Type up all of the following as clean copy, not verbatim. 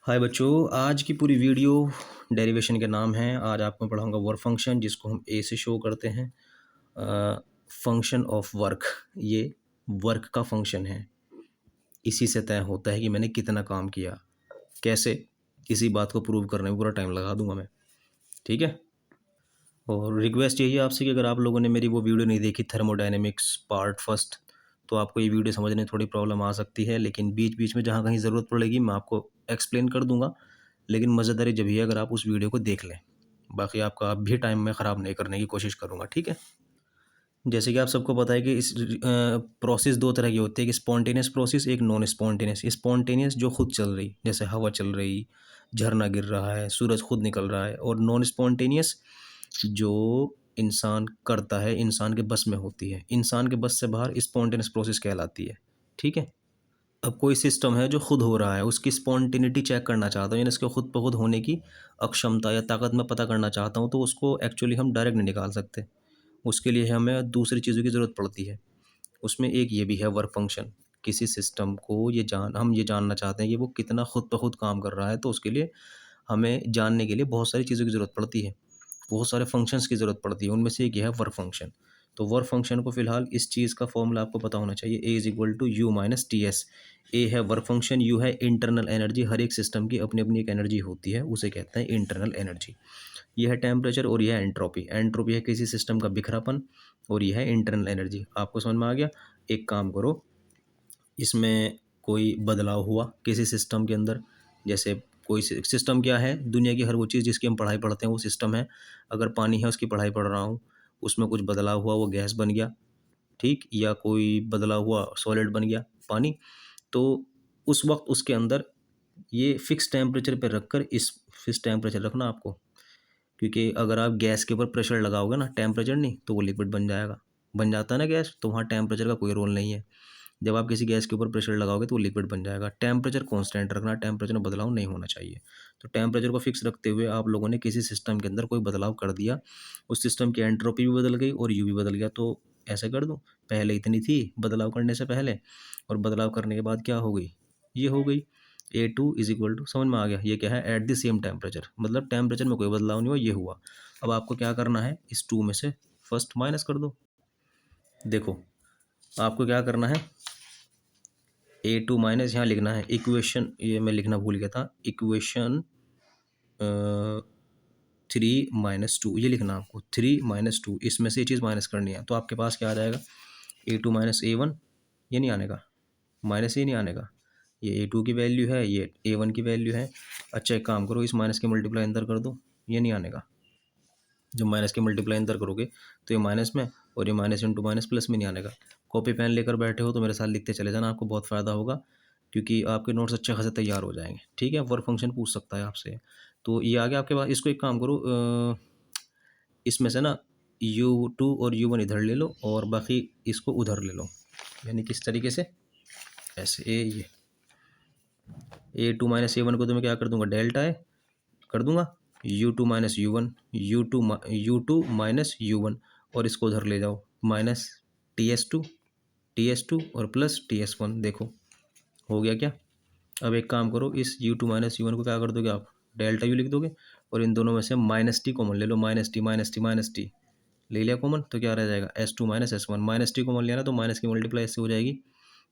हाय बच्चों, आज की पूरी वीडियो डेरिवेशन के नाम है। आज आपको पढ़ाऊंगा वर्क फंक्शन, जिसको हम ए से शो करते हैं। फंक्शन ऑफ वर्क, ये वर्क का फंक्शन है। इसी से तय होता है कि मैंने कितना काम किया। कैसे? इसी बात को प्रूव करने में पूरा टाइम लगा दूंगा मैं। ठीक है। और रिक्वेस्ट यही है आपसे कि अगर आप लोगों ने मेरी वो वीडियो नहीं देखी, थर्मोडायनेमिक्स पार्ट फर्स्ट, तो आपको ये वीडियो समझने में थोड़ी प्रॉब्लम आ सकती है। लेकिन बीच बीच में जहाँ कहीं ज़रूरत पड़ेगी मैं आपको एक्सप्लेन कर दूंगा। लेकिन मज़ेदारी जब ही है अगर आप उस वीडियो को देख लें। बाकी आपका अब भी टाइम मैं ख़राब नहीं करने की कोशिश करूँगा। ठीक है। जैसे कि आप सबको पता है कि इस प्रोसेस दो तरह की होती है, एक स्पॉन्टेनियस प्रोसेस, एक नॉन स्पॉन्टेनियस। स्पॉन्टेनियस जो खुद चल रही, जैसे हवा चल रही, झरना गिर रहा है, सूरज खुद निकल रहा है। और नॉन स्पॉन्टेनियस जो इंसान करता है, इंसान के बस में होती है, इंसान के बस से बाहर स्पॉन्टेनियस प्रोसेस कहलाती है। ठीक है। अब कोई सिस्टम है जो खुद हो रहा है, उसकी स्पॉन्टेनिटी चेक करना चाहता हूँ, यानी इसके खुद ब खुद होने की अक्षमता या ताकत मैं पता करना चाहता हूँ, तो उसको एक्चुअली हम डायरेक्ट नहीं निकाल सकते। उसके लिए हमें दूसरी चीज़ों की ज़रूरत पड़ती है। उसमें एक ये भी है वर्क फंक्शन। किसी सिस्टम को हम ये जानना चाहते हैं कि वो कितना खुद ब खुद काम कर रहा है, तो उसके लिए हमें जानने के लिए बहुत सारी चीज़ों की ज़रूरत पड़ती है, बहुत सारे फंक्शंस की ज़रूरत पड़ती है। उनमें से एक ये है वर्क फंक्शन। तो वर्क फंक्शन को फिलहाल इस चीज़ का फॉर्मूला आपको पता होना चाहिए, A is equal to U minus T S. A है वर्क फंक्शन, यू है इंटरनल एनर्जी। हर एक सिस्टम की अपनी अपनी एक एनर्जी होती है, उसे कहते हैं इंटरनल एनर्जी। यह है टेम्परेचर और यह है एंट्रोपी। एंट्रोपी है किसी सिस्टम का बिखरापन, और यह है इंटरनल एनर्जी। आपको समझ में आ गया? एक काम करो, इसमें कोई बदलाव हुआ किसी सिस्टम के अंदर, जैसे कोई सिस्टम क्या है, दुनिया की हर वो चीज़ जिसकी हम पढ़ाई पढ़ते हैं वो सिस्टम है। अगर पानी है, उसकी पढ़ाई पढ़ रहा हूँ, उसमें कुछ बदलाव हुआ, वो गैस बन गया, ठीक, या कोई बदलाव हुआ, सॉलिड बन गया पानी, तो उस वक्त उसके अंदर ये फिक्स टेम्परेचर पे रखकर, इस फिक्स टेम्परेचर रखना आपको। क्योंकि अगर आप गैस के ऊपर प्रेशर लगाओगे ना, टेम्परेचर नहीं, तो वो लिक्विड बन जाएगा। बन जाता है ना गैस, तो वहाँ टेम्परेचर का कोई रोल नहीं है। जब आप किसी गैस के ऊपर प्रेशर लगाओगे तो वो लिक्विड बन जाएगा। टेम्परेचर कांस्टेंट रखना, टेम्परेचर में बदलाव नहीं होना चाहिए। तो टेम्परेचर को फिक्स रखते हुए आप लोगों ने किसी सिस्टम के अंदर कोई बदलाव कर दिया, उस सिस्टम की एंट्रोपी भी बदल गई और यू भी बदल गया। तो ऐसे कर दूँ, पहले इतनी थी बदलाव करने से पहले, और बदलाव करने के बाद क्या हो गई, ये हो गई। ए टू इज इक्वल टू, समझ में आ गया, ये क्या है, एट द सेम टेम्परेचर, मतलब टेम्परेचर में कोई बदलाव नहीं हुआ, ये हुआ। अब आपको क्या करना है, इस टू में से फर्स्ट माइनस कर दो। देखो, आपको क्या करना है, ए टू माइनस यहाँ लिखना है इक्वेशन, ये मैं लिखना भूल गया था, इक्वेशन 3 - 2, ये लिखना आपको 3 - 2, इसमें से ये चीज़ माइनस करनी है। तो आपके पास क्या आ जाएगा, A2 माइनस A1, ये नहीं आने का, माइनस ये नहीं आने का, ये A2 की वैल्यू है, ये A1 की वैल्यू है। अच्छा, एक काम करो, इस माइनस के मल्टीप्लाई अंदर कर दो, ये नहीं आने का। जब माइनस के मल्टीप्लाई अंदर करोगे तो ये माइनस में, और ये माइनस इंटू माइनस प्लस में नहीं आने का। कॉपी पेन लेकर बैठे हो तो मेरे साथ लिखते चले जाना, आपको बहुत फ़ायदा होगा, क्योंकि आपके नोट्स अच्छे खासे तैयार हो जाएंगे। ठीक है, वर्क फंक्शन पूछ सकता है आपसे। तो ये आ गया आपके पास। इसको एक काम करो, इसमें से ना U2 और U1 इधर ले लो और बाकी इसको उधर ले लो। यानी किस तरीके से, ऐसे ये A2 माइनस A1 को तो मैं क्या कर दूंगा, डेल्टा है कर दूंगा, U2 minus U1, U2 minus U1, और इसको उधर ले जाओ, माइनस TS2 और प्लस TS1। देखो हो गया क्या? अब एक काम करो, इस U2 माइनस U1 को क्या कर दोगे आप, डेल्टा यू लिख दोगे, और इन दोनों में से माइनस टी कॉमन ले लो, minus T minus T minus T ले लिया कॉमन, तो क्या रह जाएगा, S2 minus S1। Minus T common लिया ना, तो माइनस की मल्टीप्लाई इससे हो जाएगी,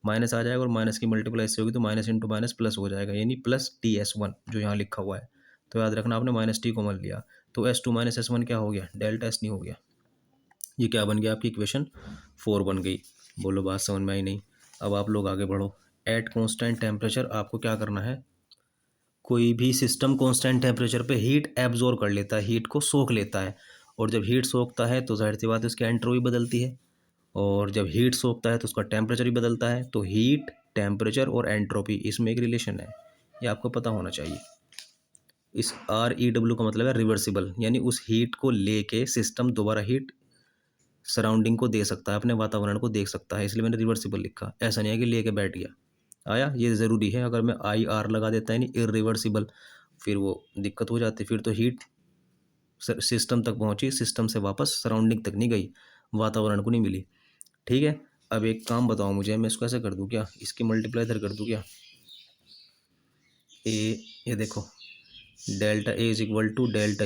माइनस आ जाएगा, और माइनस की मल्टीप्लाई इससे होगी, तो माइनस इंटू माइनस प्लस हो जाएगा, यानी प्लस TS1 जो यहाँ लिखा हुआ है। तो याद रखना, आपने माइनस टी कॉमन लिया, तो S2 माइनस S1 क्या हो गया, डेल्टा S नहीं हो गया। ये क्या बन गया, आपकी इक्वेशन 4 बन गई। बोलो बात समझ में आई नहीं? अब आप लोग आगे बढ़ो। एट कॉन्स्टेंट टेम्परेचर आपको क्या करना है, कोई भी सिस्टम कांस्टेंट टेम्परेचर पे हीट एब्जॉर्ब कर लेता है, हीट को सोख लेता है। और जब हीट सोखता है तो जाहिर सी बात है उसकी एंट्रोपी बदलती है, और जब हीट सोखता है तो उसका टेम्परेचर भी बदलता है। तो हीट, टेम्परेचर और एंट्रोपी, इसमें एक रिलेशन है, ये आपको पता होना चाहिए। इस REW का मतलब है रिवर्सिबल, यानी उस हीट को लेके सिस्टम दोबारा हीट सराउंडिंग को दे सकता है, अपने वातावरण को देख सकता है, इसलिए मैंने रिवर्सिबल लिखा। ऐसा नहीं है कि लेके बैठ गया। आया, ये ज़रूरी है। अगर मैं IR लगा देता है नहीं, इरिवर्सिबल, फिर वो दिक्कत हो जाती, फिर तो हीट सिस्टम तक पहुंची, सिस्टम से वापस सराउंडिंग तक नहीं गई, वातावरण को नहीं मिली। ठीक है। अब एक काम बताओ मुझे, मैं इसको ऐसे कर दूं क्या, इसकी मल्टीप्लाई इधर कर दूं क्या, ए, ये देखो delta A is equal to delta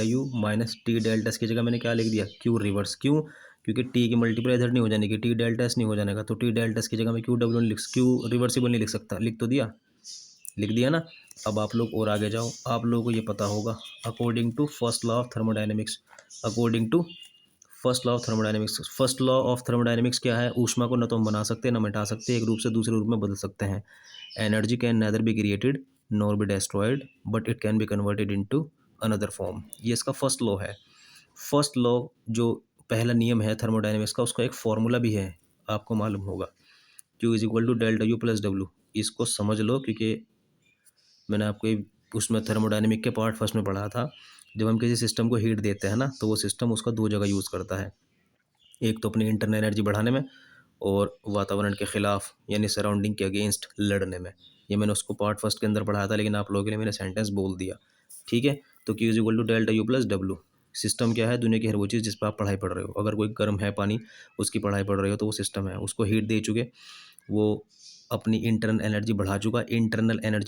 U minus T delta S की जगह मैंने क्या लिख दिया, क्यू रिवर्स। क्यों? क्योंकि टी की मल्टीप्लाई इधर नहीं हो जाने की, टी डेल्टा एस नहीं हो जाने का, तो टी डेल्टा एस की जगह मैं क्यू डब्ल्यू नहीं लिख, क्यू रिवर्सिबल नहीं लिख सकता, लिख तो दिया, लिख दिया ना। अब आप लोग और आगे जाओ, आप लोगों को ये पता होगा according to first law of thermodynamics, according to first law of thermodynamics, first law of thermodynamics क्या है? ऊष्मा को न तो हम बना सकते न मिटा सकते, एक रूप से दूसरे रूप में बदल सकते हैं। Energy can nether be created nor be destroyed but it can be converted into another form, ये इसका फर्स्ट लॉ है। फर्स्ट लॉ जो पहला नियम है थर्मोडाइनमिक्स का, उसका एक फॉर्मूला भी है, आपको मालूम होगा, Q is equal to delta U plus W. इसको समझ लो, क्योंकि मैंने आपको उसमें थर्मोडायनेमिक के पार्ट फर्स्ट में पढ़ा था। जब हम किसी सिस्टम को हीट देते हैं ना, तो वो सिस्टम उसका दो जगह यूज़ करता है, एक तो अपनी इंटरनल एनर्जी बढ़ाने में और वातावरण के खिलाफ यानी सराउंडिंग के अगेंस्ट लड़ने में। ये मैंने उसको पार्ट फर्स्ट के अंदर पढ़ाया था, लेकिन आप लोगों के लिए मैंने सेंटेंस बोल दिया, ठीक है। तो Q is equal to delta U plus W. System क्या है? दुनिया की हर वो चीज़ जिस पर आप पढ़ाई पढ़ रहे हो, अगर कोई गर्म है पानी, उसकी पढ़ाई पढ़ रहे हो, तो वो सिस्टम है, उसको हीट दे चुके, वो अपनी इंटरनल एनर्जी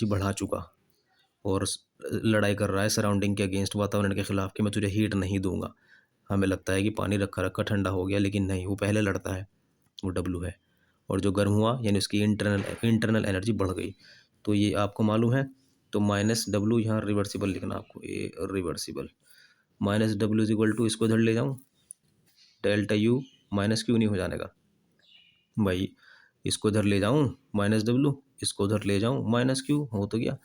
बढ़ा चुका और लड़ाई कर रहा है सराउंडिंग के अगेंस्ट, वातावरण के खिलाफ, कि मैं तुझे हीट नहीं दूंगा। हमें लगता है कि पानी रखा रखा ठंडा हो गया, लेकिन नहीं, वो पहले लड़ता है, वो डब्लू है। और जो गर्म हुआ यानी उसकी इंटरनल एनर्जी बढ़ गई, तो ये आपको मालूम है। तो माइनस डब्लू यहाँ रिवर्सिबल लिखना आपको, ये reversible, minus W is equal to, इसको इधर ले जाऊँ, डेल्टा यू माइनस क्यू नहीं हो जाने का भाई, इसको इधर ले जाऊँ माइनस डब्लू, इसको उधर ले जाऊँ माइनस क्यू, हो तो गया।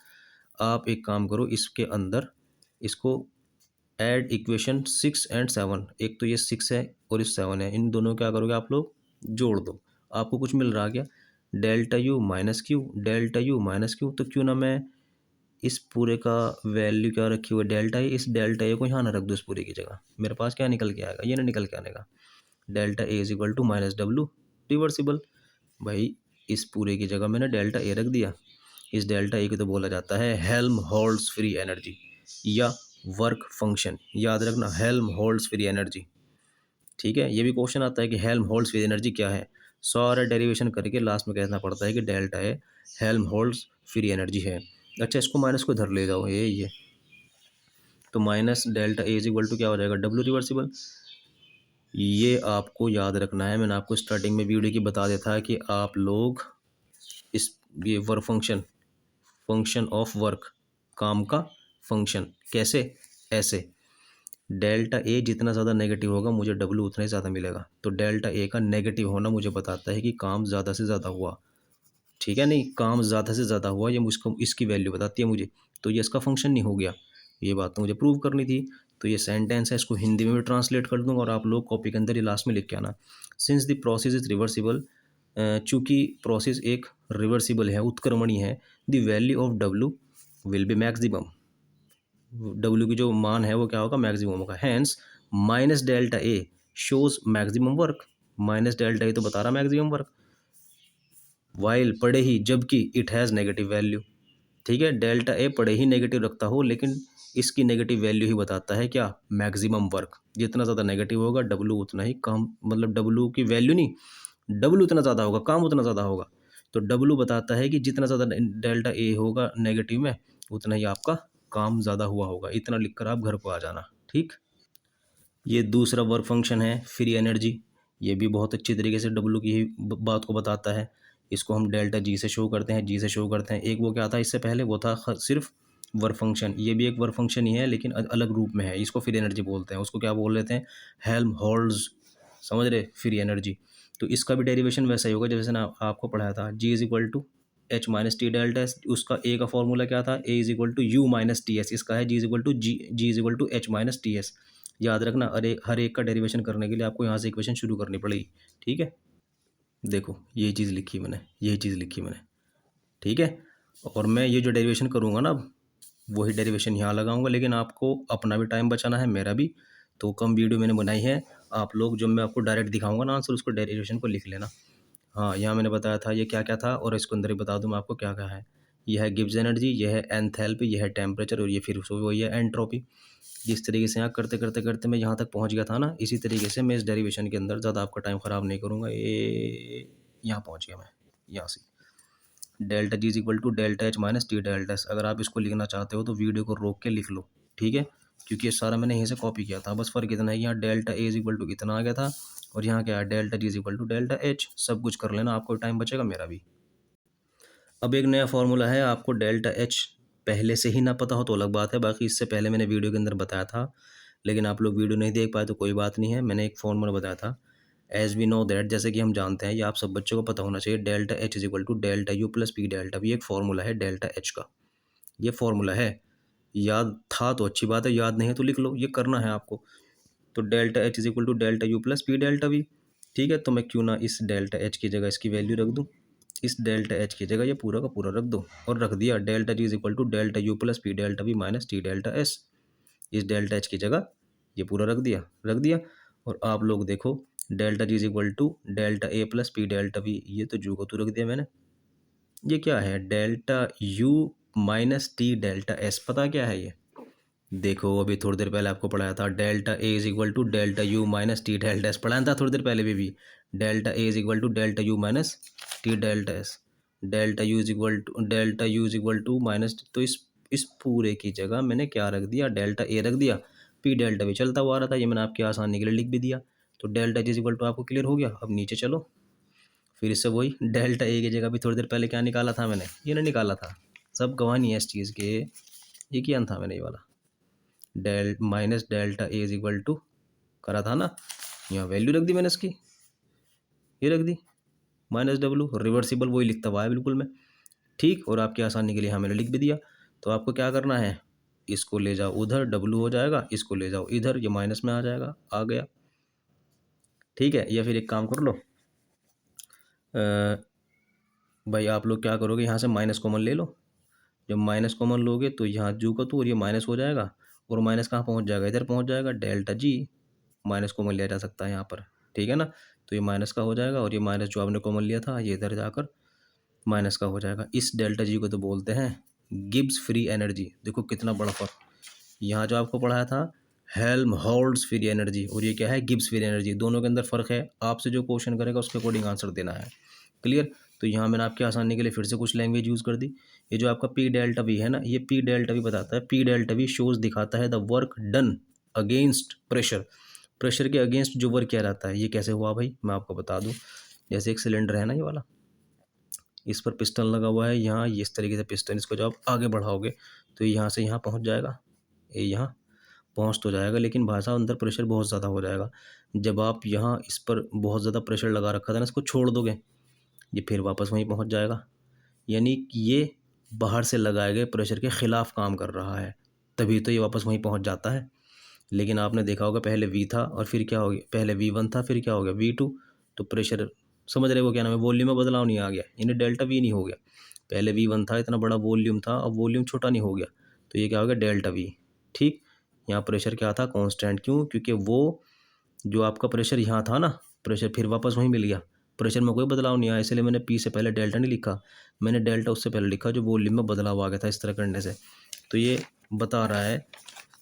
आप एक काम करो, इसके अंदर इसको ऐड इक्वेशन 6 और 7, एक तो ये 6 है और इस 7 है, इन दोनों क्या करोगे आप लोग, जोड़ दो, आपको कुछ मिल रहा क्या, delta U minus Q, delta U minus Q. तो क्यों ना मैं इस पूरे का वैल्यू क्या रखी हुई है, डेल्टा ए, इस डेल्टा ए को यहाँ ना रख दो इस पूरे की जगह, मेरे पास क्या निकल के आएगा, ये ना निकल के आने का, delta A is equal to minus W reversible. भाई इस पूरे की जगह मैंने डेल्टा ए रख दिया, इस डेल्टा ए को तो बोला जाता है हेल्महोल्ट्ज़ फ्री एनर्जी या वर्क फंक्शन, याद रखना हेल्महोल्ट्ज़ फ्री एनर्जी, ठीक है। ये भी क्वेश्चन आता है कि हेल्महोल्ट्ज़ फ्री एनर्जी क्या है, सारा डेरिवेशन करके लास्ट में कहना पड़ता है कि delta A Helmholtz free energy है। अच्छा, इसको माइनस को इधर ले जाओ, ये तो minus delta A is equal to क्या हो जाएगा, डब्ल्यू रिवर्सिबल। ये आपको याद रखना है, मैंने आपको स्टार्टिंग में वीडियो की बता दिया था कि आप लोग इस ये वर्क फंक्शन ऑफ वर्क, काम का फंक्शन कैसे, ऐसे डेल्टा ए जितना ज़्यादा नेगेटिव होगा मुझे डब्ल्यू उतना ही ज़्यादा मिलेगा, तो डेल्टा ए का नेगेटिव होना मुझे बताता है कि काम ज़्यादा से ज़्यादा हुआ, ठीक है, नहीं काम ज़्यादा से ज़्यादा हुआ, ये मुझको इसकी वैल्यू बताती है मुझे, तो ये इसका फंक्शन नहीं हो गया, ये बात तो मुझे प्रूव करनी थी। तो ये सेंटेंस है, इसको हिंदी में भी ट्रांसलेट कर दूंगा और आप लोग कॉपी के अंदर ही लास्ट में लिख के आना। Since the process is reversible, चूँकि प्रोसेस एक रिवर्सिबल है, उत्क्रमणी है, the value of W will be maximum, W की जो मान है वो क्या होगा, मैक्सिमम होगा। Hence minus delta A shows maximum work, minus delta A तो बता रहा मैक्सिमम वर्क, वाइल पड़े ही, जबकि इट हैज़ नेगेटिव वैल्यू, ठीक है, डेल्टा ए पड़े ही नेगेटिव रखता हो, लेकिन इसकी नेगेटिव वैल्यू ही बताता है क्या, मैक्सिमम वर्क। जितना ज़्यादा नेगेटिव होगा डब्ल्यू उतना ही कम, मतलब डब्ल्यू की वैल्यू नहीं, डब्ल्यू उतना ज़्यादा होगा, काम उतना ज़्यादा होगा। तो डब्ल्यू बताता है कि जितना ज़्यादा डेल्टा ए होगा नेगेटिव में, उतना ही आपका काम ज़्यादा हुआ होगा। इतना लिखकर आप घर को आ जाना, ठीक। ये दूसरा वर्क फंक्शन है फ्री एनर्जी, ये भी बहुत अच्छी तरीके से डब्ल्यू की ही बात को बताता है। इसको हम डेल्टा जी से शो करते हैं, जी से शो करते हैं। एक वो क्या था इससे पहले, वो था सिर्फ वर्क फंक्शन, ये भी एक वर्क फंक्शन ही है लेकिन अलग रूप में है, इसको फ्री एनर्जी बोलते हैं, उसको क्या बोल लेते हैं, हेल्महोल्ट्ज़, समझ रहे, फ्री एनर्जी। तो इसका भी डेरिवेशन वैसा ही होगा जैसे ना आपको पढ़ाया था, G is equal to H minus T delta S, उसका ए का फॉर्मूला क्या था, A is equal to U minus T S, इसका है G is equal to G is equal to H minus T S. याद रखना, अरे हर एक का डेरिवेशन करने के लिए आपको यहाँ से इक्वेशन शुरू करनी पड़ेगी, ठीक है। देखो ये चीज़ लिखी मैंने, ये चीज़ लिखी मैंने, ठीक है। और मैं ये जो डेरिवेशन करूँगा ना, अब वही डेरिवेशन यहाँ लगाऊंगा, लेकिन आपको अपना भी टाइम बचाना है, मेरा भी। तो कम वीडियो मैंने बनाई है, आप लोग जब मैं आपको डायरेक्ट दिखाऊंगा ना आंसर, उसको डेरिवेशन को लिख लेना। हाँ, यहाँ मैंने बताया था ये क्या क्या था, और इसके अंदर ही बता दूँ मैं आपको क्या क्या है। यह है गिब्स एनर्जी, यह है एंथैल्पी, यह है टेम्परेचर, और ये फिर वही है एंट्रोपी। जिस तरीके से यहाँ करते करते करते मैं यहाँ तक पहुँच गया था ना, इसी तरीके से मैं इस डेरिवेशन के अंदर ज़्यादा आपका टाइम ख़राब नहीं करूँगा। ये यहाँ पहुँच गया मैं, यहाँ से delta G is equal to delta H minus T delta S. अगर आप इसको लिखना चाहते हो तो वीडियो को रोक के लिख लो, ठीक है, क्योंकि ये सारा मैंने यहीं से कॉपी किया था। बस फ़र्क इतना है, यहाँ delta A is equal to इतना आ गया था और यहाँ क्या है, delta G is equal to delta H. सब कुछ कर लेना, आपको टाइम बचेगा, मेरा भी। अब एक नया फॉर्मूला है, आपको डेल्टा एच पहले से ही ना पता हो तो अलग बात है, बाकी इससे पहले मैंने वीडियो के अंदर बताया था, लेकिन आप लोग वीडियो नहीं देख पाए तो कोई बात नहीं है। मैंने एक फॉर्मूला बताया था, एज वी नो दैट, जैसे कि हम जानते हैं, ये आप सब बच्चों को पता होना चाहिए, delta H is equal to delta U plus P delta V. एक फॉर्मूला है डेल्टा एच का, ये फॉर्मूला है। याद था तो अच्छी बात है, याद नहीं है तो लिख लो, ये करना है आपको। तो delta H is equal to delta U plus P delta V, ठीक है। तो मैं क्यों ना इस डेल्टा एच की जगह इसकी वैल्यू रख दूँ, इस डेल्टा एच की जगह ये पूरा का पूरा रख दो और रख दिया delta G is equal to delta U plus P delta V minus T delta S. इस डेल्टा एच की जगह ये पूरा रख दिया। और आप लोग देखो, delta G is equal to delta A plus P delta V, ये तो जू को तू रख दिया मैंने। ये क्या है, delta U minus T delta S, पता क्या है ये, देखो अभी थोड़ी देर पहले आपको पढ़ाया था, delta A is equal to delta U minus T delta S, पढ़ाया था थोड़ी देर पहले भी। Delta A is equal to delta U minus T delta S, delta U is equal to minus, तो इस पूरे की जगह मैंने क्या रख दिया, डेल्टा ए रख दिया। पी डेल्टा भी चलता हुआ आ रहा था, ये मैंने आपकी आसानी के लिए लिख भी दिया। तो डेल्टा इज इक्वल टू आपको क्लियर हो गया। अब नीचे चलो, फिर इससे वही डेल्टा ए की जगह भी थोड़ी देर पहले क्या निकाला था मैंने, ये नहीं निकाला था, सब गवाह नहीं है इस चीज़ के, ये किया था मैंने, ये वाला minus delta A is equal to करा था ना, यहाँ वैल्यू रख दी मैंने इसकी, ये रख दी माइनस डब्लू, रिवर्सिबल वही लिखता हुआ है बिल्कुल मैं, ठीक। और आपकी आसानी के लिए हाँ मैंने लिख भी दिया। तो आपको क्या करना है, इसको ले जाओ उधर, डब्लू हो जाएगा, इसको ले जाओ इधर, ये माइनस में आ जाएगा, आ गया, ठीक है। या फिर एक काम कर लो, भाई आप लोग क्या करोगे, यहाँ से माइनस कॉमन ले लो। जब माइनस कॉमन लोगे तो यहाँ जू का तो और ये माइनस हो जाएगा, और माइनस कहाँ पहुँच जाएगा, इधर पहुँच जाएगा, डेल्टा जी माइनस कॉमन लिया जा सकता है यहाँ पर, ठीक है ना। तो ये माइनस का हो जाएगा और ये माइनस जो आपने कॉमन लिया था ये इधर जाकर माइनस का हो जाएगा। इस डेल्टा जी को तो बोलते हैं गिब्स फ्री एनर्जी। देखो कितना बड़ा फर्क, यहाँ जो आपको पढ़ाया था हेल्महोल्ट्ज़ फ्री एनर्जी, और ये क्या है, गिब्स फ्री एनर्जी, दोनों के अंदर फ़र्क है। आपसे जो क्वेश्चन करेगा उसके अकॉर्डिंग आंसर देना है, क्लियर। तो यहाँ मैंने आपकी आसानी के लिए फिर से कुछ लैंग्वेज यूज़ कर दी। ये जो आपका पी डेल्टा वी है ना, ये पी डेल्टा वी बताता है, पी डेल्टा वी शोज दिखाता है the work done against pressure, pressure के अगेंस्ट जो वर्क किया जाता है। ये कैसे हुआ भाई, मैं आपको बता दूँ। जैसे एक सिलेंडर है ना ये वाला, इस पर पिस्टन लगा हुआ है, यहाँ ये इस तरीके से पिस्टन, इसको जब आप आगे बढ़ाओगे तो यहाँ से यहाँ पहुँच जाएगा, ये यहाँ पहुँच तो जाएगा, लेकिन भाई साहब अंदर प्रेशर बहुत ज़्यादा हो जाएगा। जब आप यहाँ इस पर बहुत ज़्यादा प्रेशर लगा रखा था ना, इसको छोड़ दोगे, ये फिर वापस वहीं पहुँच जाएगा। यानी कि ये बाहर से लगाए गए प्रेशर के ख़िलाफ़ काम कर रहा है, तभी तो ये वापस वहीं पहुँच जाता है। लेकिन आपने देखा होगा पहले वी था और फिर क्या हो गया, पहले V1 था फिर क्या हो गया V2, तो प्रेशर समझ रहे हो क्या नाम है, वॉल्यूम में बदलाव नहीं आ गया, यानी डेल्टा वी नहीं हो गया। पहले V1 था, इतना बड़ा वॉल्यूम था, अब वॉल्यूम छोटा नहीं हो गया, तो ये क्या हो गया, डेल्टा वी, ठीक। यहाँ प्रेशर क्या था, कांस्टेंट, क्यों, क्योंकि वो जो आपका प्रेशर यहाँ था ना, प्रेशर फिर वापस वहीं मिल गया, प्रेशर में कोई बदलाव नहीं आया, इसलिए मैंने पी से पहले डेल्टा नहीं लिखा, मैंने डेल्टा उससे पहले लिखा जो वॉल्यूम में बदलाव आ गया था इस तरह करने से। तो ये बता रहा है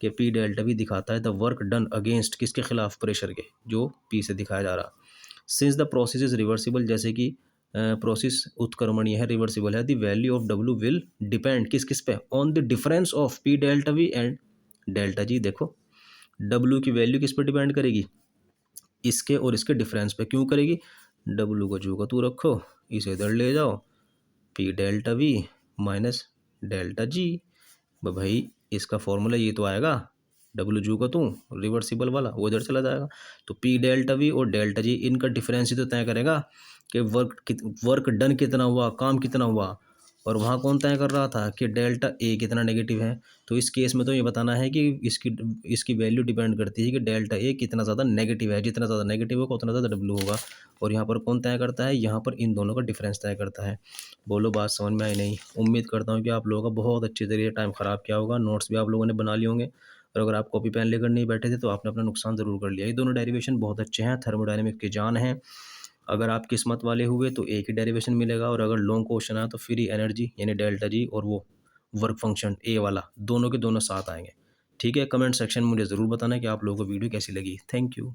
कि पी डेल्टा भी दिखाता है द वर्क डन अगेंस्ट, किसके खिलाफ, प्रेशर के, जो पी से दिखाया जा रहा। Since the process is reversible, जैसे कि प्रोसेस उत्क्रमणीय है, रिवर्सिबल है, the value of W will depend किस किस पे, on the difference of P delta we and delta G. देखो डब्ल्यू की वैल्यू किस पर डिपेंड करेगी, इसके और इसके डिफरेंस पे। क्यों करेगी, डब्ल्यू को जू को तू रखो, इसे इधर ले जाओ, P delta V minus delta G, भाई इसका फॉर्मूला ये तो आएगा, डब्ल्यू जू का तू रिवर्सिबल वाला वो इधर चला जाएगा। तो पी डेल्टा वी और डेल्टा जी, इनका डिफरेंस ही तो तय करेगा कि वर्क डन कितना हुआ, काम कितना हुआ। और वहाँ कौन तय कर रहा था कि डेल्टा ए कितना नेगेटिव है। तो इस केस में तो ये बताना है कि इसकी वैल्यू डिपेंड करती है कि डेल्टा ए कितना ज़्यादा नेगेटिव है, जितना ज़्यादा नेगेटिव होगा उतना ज़्यादा डब्ल्यू होगा। और यहाँ पर कौन तय करता है, यहाँ पर इन दोनों का डिफरेंस तय करता है। बोलो बात समझ में आई नहीं, उम्मीद करता हूँ कि आप लोगों का बहुत अच्छे तरीके टाइम ख़राब किया होगा, नोट्स भी आप लोगों ने बना लिए होंगे, और अगर आप कॉपी पेन लेकर नहीं बैठे थे तो आपने अपना नुकसान ज़रूर कर लिया। ये दोनों डेरिवेशन बहुत अच्छे हैं, थर्मोडायनेमिक्स की जान है। अगर आप किस्मत वाले हुए तो एक ही डेरिवेशन मिलेगा, और अगर लॉन्ग क्वेश्चन आया तो फ्री एनर्जी यानी डेल्टा जी और वो वर्क फंक्शन ए वाला, दोनों के दोनों साथ आएंगे। ठीक है, कमेंट सेक्शन में मुझे ज़रूर बताना कि आप लोगों को वीडियो कैसी लगी। Thank you.